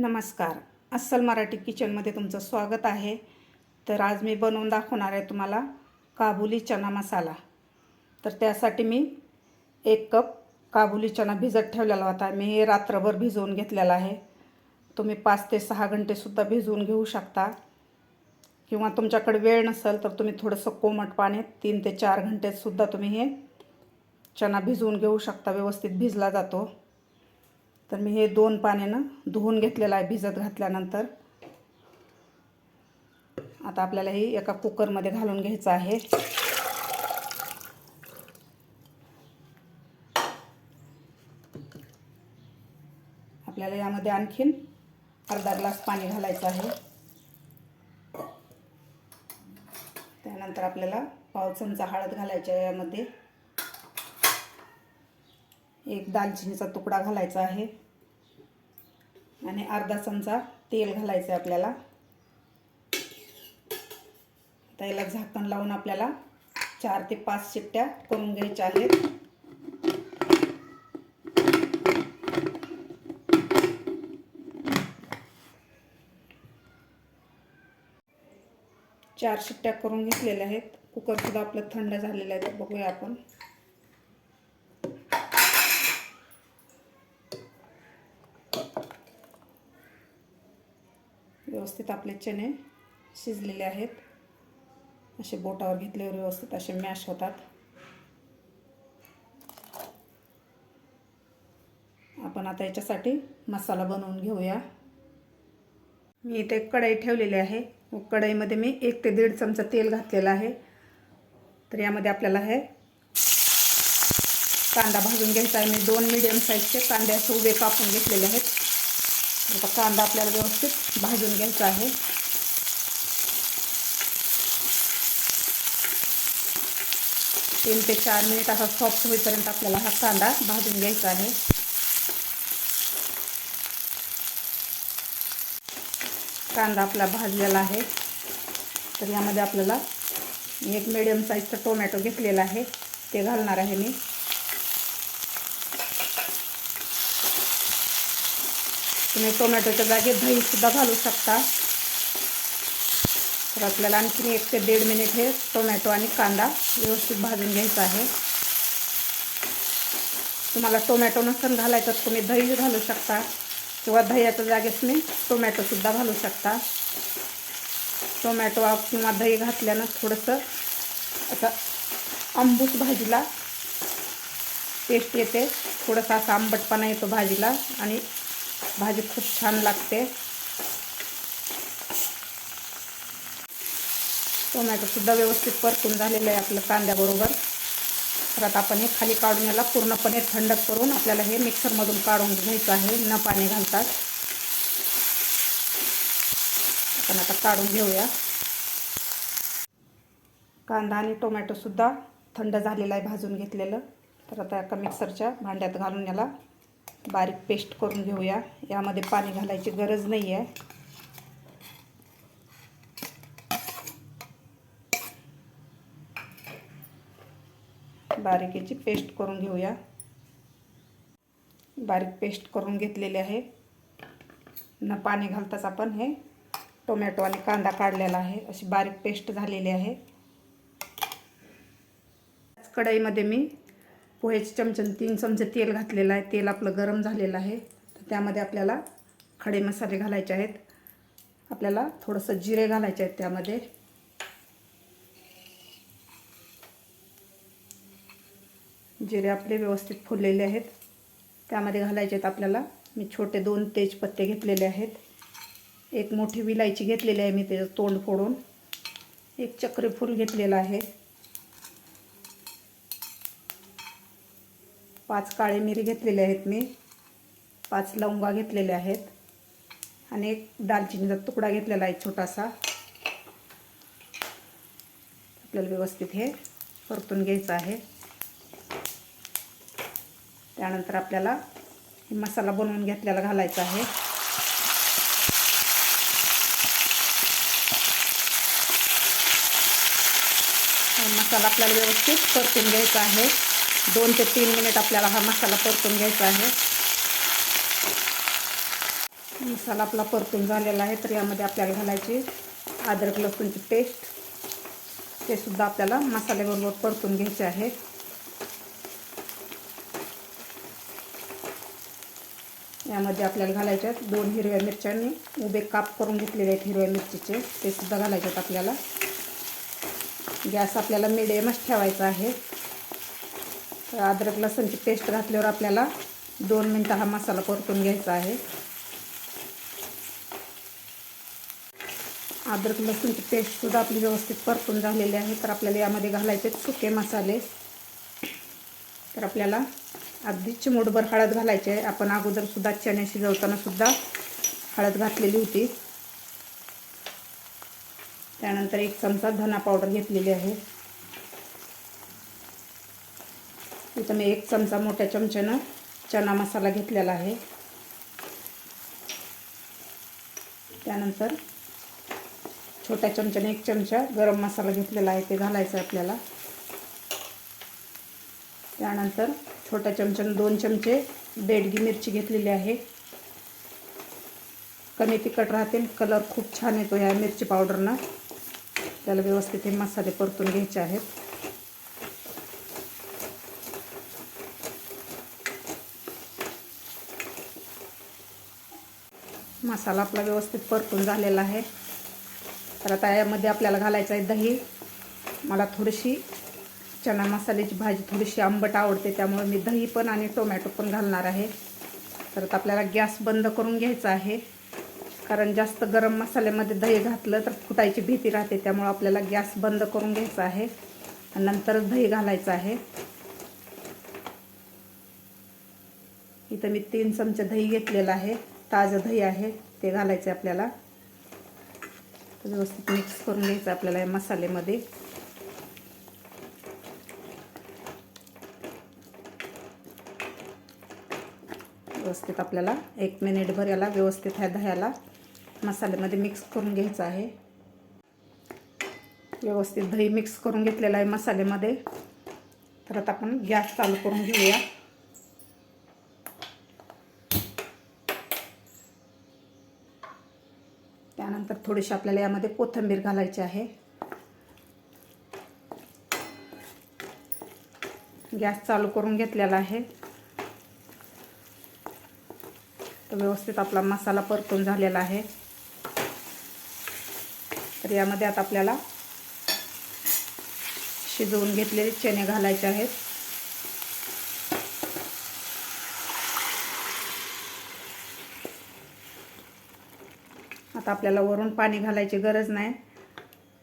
नमस्कार. अस्सल मराठी किचनमध्ये तुमचं स्वागत आहे. तर आज मी बनवून दाखवणार आहे तुम्हाला काबुली चना मसाला. तर त्यासाठी मी 1 कप काबुली चना भिजत ठेवलेला होता. मी रात्रभर भिजवून घेतलेला आहे. तुम्ही 5 ते 6 घंटेसुद्धा भिजवून घेऊ शकता, किंवा तुमच्याकडे वेळ नसेल तर तुम्ही थोडंसं कोमट पाण्यात 3 ते 4 घंटेसुद्धा तुम्ही हे चना भिजवून घेऊ शकता. व्यवस्थित भिजला जातो. तर मी हे 2 पाण्यानं धुवून घेतलेलं आहे भिजत घातल्यानंतर. आता आपल्याला हे एका कुकरमध्ये घालून घ्यायचं आहे. आपल्याला यामध्ये आणखीन अर्धा ग्लास पाणी घालायचं आहे. त्यानंतर आपल्याला पाव चमचा हळद घालायची आहे. यामध्ये 1 दालचिनीचा तुकडा घालायचा आहे आणि अर्धा चमचा तेल घालायचं आहे आपल्याला. आता याला झाकण लावून आपल्याला 4 ते 5 शिट्ट्या करून घ्यायच्या आहेत. चार शिट्ट्या करून घेतलेल्या आहेत. कुकर सुद्धा आपलं थंड झालेलं आहे. तर बघूया आपण. व्यवस्थित आपले चणे शिजलेले आहेत. असे बोटावर घेतल्यावर व्यवस्थित असे मॅश होतात. आपण आता याच्यासाठी मसाला बनवून घेऊया. मी इथे कढई ठेवलेली आहे. कढईमध्ये मी 1 ते 1.5 चमचा तेल घातलेलं आहे. तर यामध्ये आपल्याला हे कांदा भाजून घ्यायचा आहे. मी 2 मीडियम साईजचे कांदे असे उभे कापून घेतलेले आहेत. आता कांदा आपल्याला व्यवस्थित भाजून घ्यायचा आहे. तीन ते 4 मिनिट असा सॉफ्ट होईपर्यंत आपल्याला हा कांदा भाजून घ्यायचा आहे. कांदा आपला भाजलेला आहे. तर यामध्ये आपल्याला 1 मीडियम साईजचा टोमॅटो घेतलेला आहे, ते घालणार आहे मी. तुम्ही टोमॅटोच्या जागी दही सुद्धा घालू शकता. तर आपल्याला आणखी 1 ते 1.5 मिनिट हे टोमॅटो आणि कांदा व्यवस्थित भाजून घ्यायचा आहे. तुम्हाला टोमॅटो नसेल घालायचं तर तुम्ही दही घालू शकता, किंवा दह्याच्या जागेस मी टोमॅटो सुद्धा घालू शकता. टोमॅटो किंवा दही घातल्यानं थोडंसं असं आंबूस भाजीला टेस्ट येते. थोडासा असा आंबटपणा येतो भाजीला आणि भाजी खूप छान लागते. टोमॅटो सुद्धा व्यवस्थित परतून झालेलं आहे आपलं कांद्याबरोबर. तर आता आपण हे खाली काढून याला पूर्णपणे थंड करून आपल्याला हे मिक्सरमधून काढून घ्यायचं आहे, न पाणी घालतात. आपण आता काढून घेऊया. कांदा आणि टोमॅटो सुद्धा थंड झालेला आहे, भाजून घेतलेलं. तर आता एका मिक्सरच्या भांड्यात घालून याला बारीक पेस्ट करून घेऊया. यामध्ये पाणी घालायची गरज नाही आहे. बारीक याची पेस्ट करून घेऊया. बारीक पेस्ट करून घेतलेले आहे. न पाणी घालताच आपण हे टोमॅटो आणि कांदा काढलेला आहे. अशी बारीक पेस्ट झालेली आहे. कढईमध्ये मी पोह्याचे चमच्याने 3 चमचे तेल घातलेलं आहे. तेल आपलं गरम झालेलं आहे. तर त्यामध्ये आपल्याला खडे मसाले घालायचे आहेत. आपल्याला थोडंसं जिरे घालायचे आहेत त्यामध्ये. जिरे आपले व्यवस्थित फुललेले आहेत. त्यामध्ये घालायचे आहेत आपल्याला, मी छोटे 2 तेजपत्ते घेतलेले आहेत. 1 मोठी विलायची घेतलेली आहे मी, त्याचं तोंड फोडून. 1 चक्रीफूल घेतलेला आहे. 5 काळे मिरी घेतलेले आहेत मी. 5 लवंगा घेतलेल्या आहेत आणि 1 दालचिनीचा तुकडा घेतलेला आहे छोटासा. आपल्याला व्यवस्थित हे परतून घ्यायचं आहे. त्यानंतर आपल्याला मसाला बनवून घेतलेला घालायचा आहे. मसाला आपल्याला व्यवस्थित परतून घ्यायचा आहे. 2 ते 3 मिनिट आपल्याला हा मसाला परतून घ्यायचा आहे. मसाला आपला परतून झालेला आहे, तर यामध्ये आपल्याला घालायची अद्रक लसूणची पेस्ट. ते सुद्धा आपल्याला मसाल्याबरोबर परतून घ्यायचे आहे. यामध्ये आपल्याला घालायचे 2 हिरव्या मिरच्यांनी उभे काप करून घेतलेले आहेत हिरव्या मिरचीचे, ते सुद्धा घालायचे आहेत आपल्याला. गॅस आपल्याला मिडियमच ठेवायचा आहे. तर अद्रक लसूणची पेस्ट घातल्यावर आपल्याला 2 मिनटं हा मसाला परतून घ्यायचा आहे. अद्रक लसूणची पेस्टसुद्धा आपली व्यवस्थित परतून झालेली आहे. तर आपल्याला यामध्ये घालायचे सुके मसाले. तर आपल्याला अगदी चिमूटभर हळद घालायची आहे. आपण अगोदरसुद्धा चणे शिजवताना सुद्धा हळद घातलेली होती. त्यानंतर 1 चमचा धना पावडर घेतलेली आहे. इथं मी 1 चमचा मोठ्या चमच्यानं चना मसाला घेतलेला आहे. त्यानंतर छोट्या चमच्याने 1 चमचा गरम मसाला घेतलेला आहे, ते घालायचं आहे आपल्याला. त्यानंतर छोट्या चमच्याने 2 चमचे बेडगी मिरची घेतलेली आहे. कमी तिखट राहते, कलर खूप छान येतो ह्या मिरची पावडरनं. त्याला व्यवस्थित हे मसाले परतून घ्यायचे आहेत. मसाला आपला व्यवस्थित परतून झालेला आहे. तर आता यामध्ये आपल्याला घालायचं आहे दही. मला थोडीशी चना मसाल्याची भाजी थोडीशी आंबट आवडते, त्यामुळे मी दही पण आणि टोमॅटो पण घालणार आहे. तर आता आपल्याला गॅस बंद करून घ्यायचा आहे, कारण जास्त गरम मसाल्यामध्ये दही घातलं तर फुटायची भीती राहते. त्यामुळे आपल्याला गॅस बंद करून घ्यायचा आहे आणि नंतरच दही घालायचं आहे. इथं मी 3 चमचे दही घेतलेलं आहे, ताजं दही आहे, ते घालायचं आहे आपल्याला. व्यवस्थित मिक्स करून घ्यायचं आपल्याला या मसाल्यामध्ये. व्यवस्थित आपल्याला 1 मिनिटभर याला व्यवस्थित ह्या दह्याला मसाल्यामध्ये मिक्स करून घ्यायचं आहे. व्यवस्थित दही मिक्स करून घेतलेलं आहे मसाल्यामध्ये. तर आता आपण गॅस चालू करून घेऊया. त्यानंतर थोडीशी आपल्याला यामध्ये कोथिंबीर घालायची आहे. गॅस चालू करून घेतलेला आहे. तर व्यवस्थित आपला मसाला परतून झालेला आहे. तर यामध्ये आता आपल्याला शिजवून घेतलेले चणे घालायचे आहेत. आता आपल्याला वरून पाणी घालायची गरज नाही.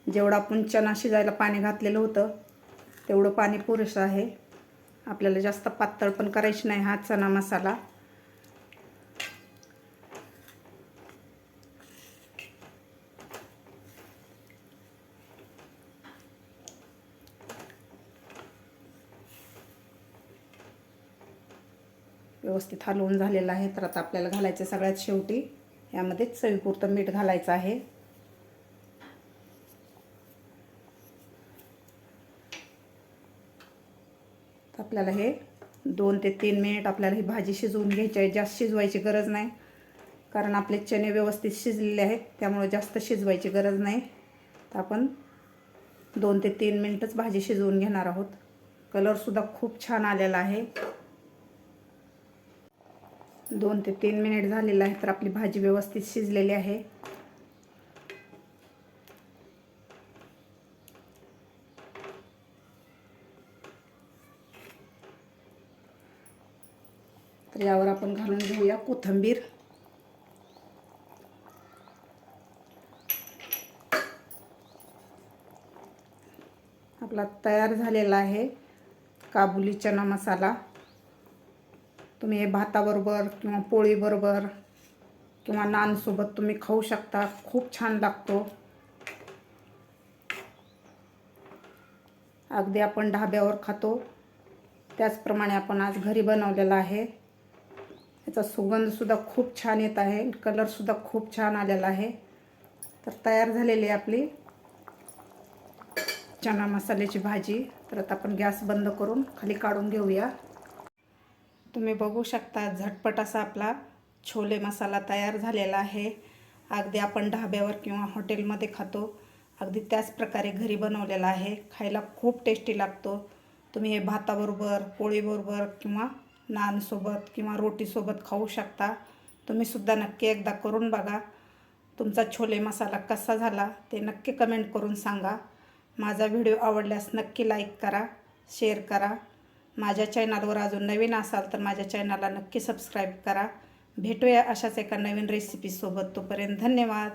जेवढं आपण चणा शिजायला पाणी घातलेलं होतं तेवढं पाणी पुरेसं आहे. आपल्याला जास्त पातळ पण करायची नाही हा चणा मसाला. व्यवस्थित हलवून झालेला आहे. तर आता आपल्याला घालायचं सगळ्यात शेवटी यामध्ये चवीपुरतं मीठ घालायचं आहे. आपल्याला हे 2 ते 3 मिनिट आपल्याला ही भाजी शिजवून घ्यायची आहे. जास्त शिजवायची गरज नाही, कारण आपले चणे व्यवस्थित शिजलेले आहेत, त्यामुळे जास्त शिजवायची गरज नाही. तर आपण 2 ते 3 मिनिटच भाजी शिजवून घेणार आहोत. कलरसुद्धा खूप छान आलेला आहे. 2 ते 3 मिनिट झालेलं आहे. तर आपली भाजी व्यवस्थित शिजलेली आहे. तर यावर आपण घालून घेऊया कोथिंबीर. आपला तयार झालेला आहे काबुली चना मसाला. तुम्ही हे भाताबरोबर किंवा पोळीबरोबर किंवा नानसोबत तुम्ही खाऊ शकता. खूप छान लागतो. अगदी आपण ढाब्यावर खातो त्याचप्रमाणे आपण आज घरी बनवलेला आहे. याचा सुगंधसुद्धा खूप छान येत आहे. कलरसुद्धा खूप छान आलेला आहे. तर तयार झालेली आहे आपली चना मसाल्याची भाजी. तर आता आपण गॅस बंद करून खाली काढून घेऊया. तुम्ही बघू शकता झटपट असा आपला छोले मसाला तयार झालेला आहे. अगदी आपण ढाब्यावर किंवा हॉटेलमध्ये खातो अगदी त्याच प्रकारे घरी बनवलेला आहे. खायला खूप टेस्टी लागतो. तुम्ही हे भाताबरोबर, पोळीबरोबर किंवा नानसोबत किंवा रोटीसोबत खाऊ शकता. तुम्हीसुद्धा नक्की एकदा करून बघा. तुमचा छोले मसाला कसा झाला ते नक्की कमेंट करून सांगा. माझा व्हिडिओ आवडल्यास नक्की लाईक करा, शेअर करा. माझ्या चॅनलवर अजून नवीन असाल तर माझ्या चॅनलला नक्की सबस्क्राईब करा. भेटूया अशाच एका नवीन रेसिपीसोबत. तोपर्यंत धन्यवाद.